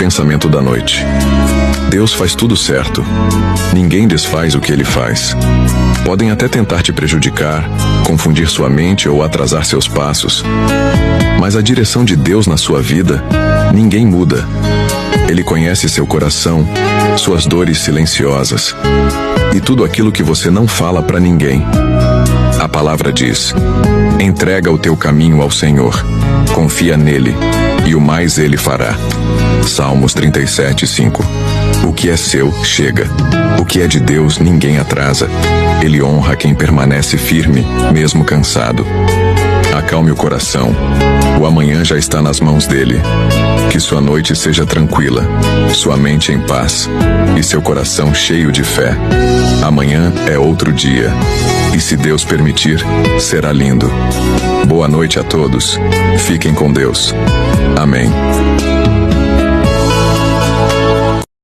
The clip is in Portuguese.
Pensamento da noite. Deus faz tudo certo. Ninguém desfaz o que Ele faz. Podem até tentar te prejudicar, confundir sua mente ou atrasar seus passos. Mas a direção de Deus na sua vida, ninguém muda. Ele conhece seu coração, suas dores silenciosas e tudo aquilo que você não fala para ninguém. A palavra diz: entrega o teu caminho ao Senhor, confia nele e o mais ele fará. Salmos 37:5. O que é seu, chega. O que é de Deus, ninguém atrasa. Ele honra quem permanece firme, mesmo cansado. Acalme o coração. O amanhã já está nas mãos dele. Que sua noite seja tranquila, sua mente em paz e seu coração cheio de fé. Amanhã é outro dia. E se Deus permitir, será lindo. Boa noite a todos. Fiquem com Deus. Amém.